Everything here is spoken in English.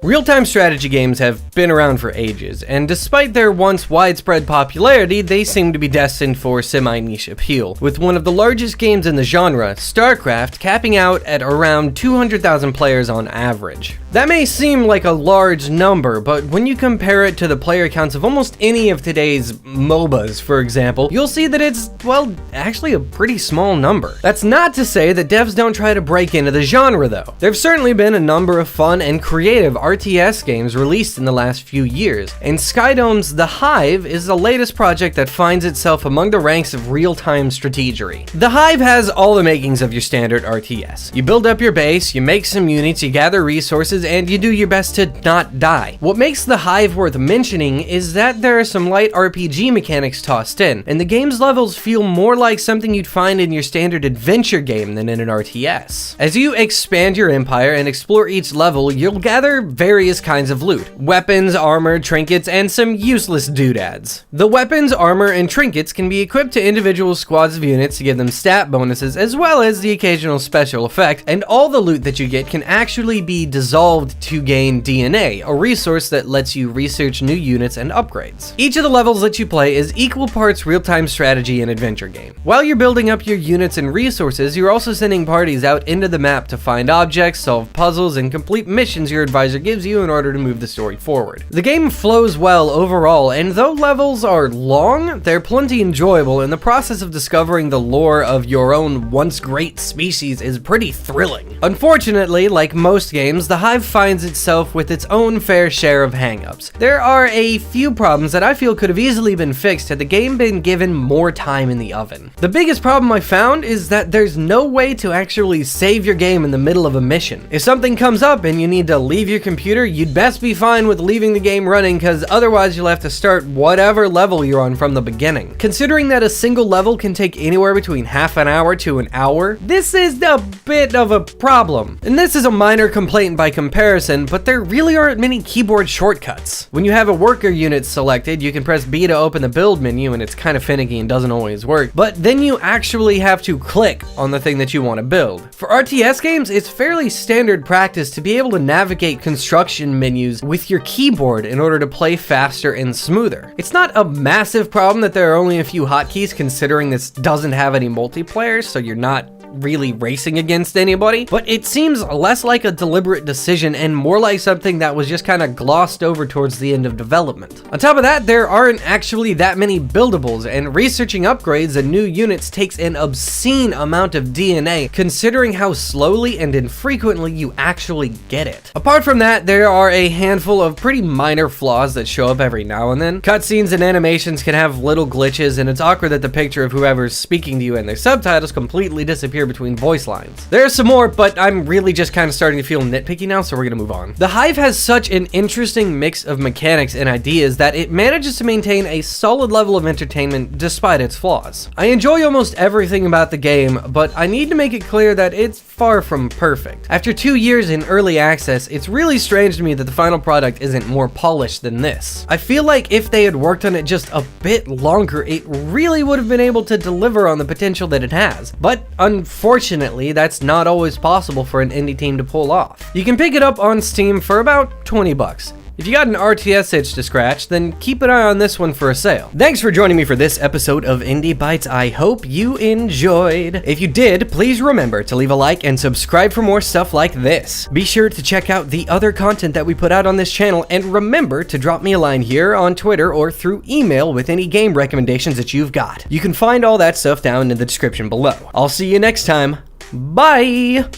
Real-time strategy games have been around for ages, and despite their once widespread popularity, they seem to be destined for semi-niche appeal, with one of the largest games in the genre, StarCraft, capping out at around 200,000 players on average. That may seem like a large number, but when you compare it to the player counts of almost any of today's MOBAs, for example, you'll see that it's, well, actually a pretty small number. That's not to say that devs don't try to break into the genre though. There've certainly been a number of fun and creative RTS games released in the last few years, and Skydome's The Hive is the latest project that finds itself among the ranks of real-time strategery. The Hive has all the makings of your standard RTS. You build up your base, you make some units, you gather resources, and you do your best to not die. What makes The Hive worth mentioning is that there are some light RPG mechanics tossed in, and the game's levels feel more like something you'd find in your standard adventure game than in an RTS. As you expand your empire and explore each level, you'll gather various kinds of loot: weapons, armor, trinkets, and some useless doodads. The weapons, armor, and trinkets can be equipped to individual squads of units to give them stat bonuses, as well as the occasional special effect, and all the loot that you get can actually be dissolved to gain DNA, a resource that lets you research new units and upgrades. Each of the levels that you play is equal parts real-time strategy and adventure game. While you're building up your units and resources, you're also sending parties out into the map to find objects, solve puzzles, and complete missions your advisor gives you in order to move the story forward. The game flows well overall, and though levels are long, they're plenty enjoyable, and the process of discovering the lore of your own once great species is pretty thrilling. Unfortunately, like most games, The Hive finds itself with its own fair share of hangups. There are a few problems that I feel could have easily been fixed had the game been given more time in the oven. The biggest problem I found is that there's no way to actually save your game in the middle of a mission. If something comes up and you need to leave your computer, you'd best be fine with leaving the game running, because otherwise you'll have to start whatever level you're on from the beginning. Considering that a single level can take anywhere between half an hour to an hour, this is a bit of a problem. And this is a minor complaint by comparison, but there really aren't many keyboard shortcuts. When you have a worker unit selected, you can press B to open the build menu, and it's kind of finicky and doesn't always work, but then you actually have to click on the thing that you want to build. For RTS games, it's fairly standard practice to be able to navigate construction menus with your keyboard in order to play faster and smoother. It's not a massive problem that there are only a few hotkeys, considering this doesn't have any multiplayer, so you're not really racing against anybody, but it seems less like a deliberate decision and more like something that was just kind of glossed over towards the end of development. On top of that, there aren't actually that many buildables, and researching upgrades and new units takes an obscene amount of DNA, considering how slowly and infrequently you actually get it. Apart from that, there are a handful of pretty minor flaws that show up every now and then. Cutscenes and animations can have little glitches, and it's awkward that the picture of whoever's speaking to you and their subtitles completely disappear between voice lines. There are some more, but I'm really just kind of starting to feel nitpicky now, so we're gonna move on. The Hive has such an interesting mix of mechanics and ideas that it manages to maintain a solid level of entertainment despite its flaws. I enjoy almost everything about the game, but I need to make it clear that it's far from perfect. After 2 years in early access, it's really strange to me that the final product isn't more polished than this. I feel like if they had worked on it just a bit longer, it really would have been able to deliver on the potential that it has, but unfortunately, that's not always possible for an indie team to pull off. You can pick it up on Steam for about 20 bucks. If you got an RTS itch to scratch, then keep an eye on this one for a sale. Thanks for joining me for this episode of Indie Bytes. I hope you enjoyed. If you did, please remember to leave a like and subscribe for more stuff like this. Be sure to check out the other content that we put out on this channel, and remember to drop me a line here on Twitter or through email with any game recommendations that you've got. You can find all that stuff down in the description below. I'll see you next time. Bye!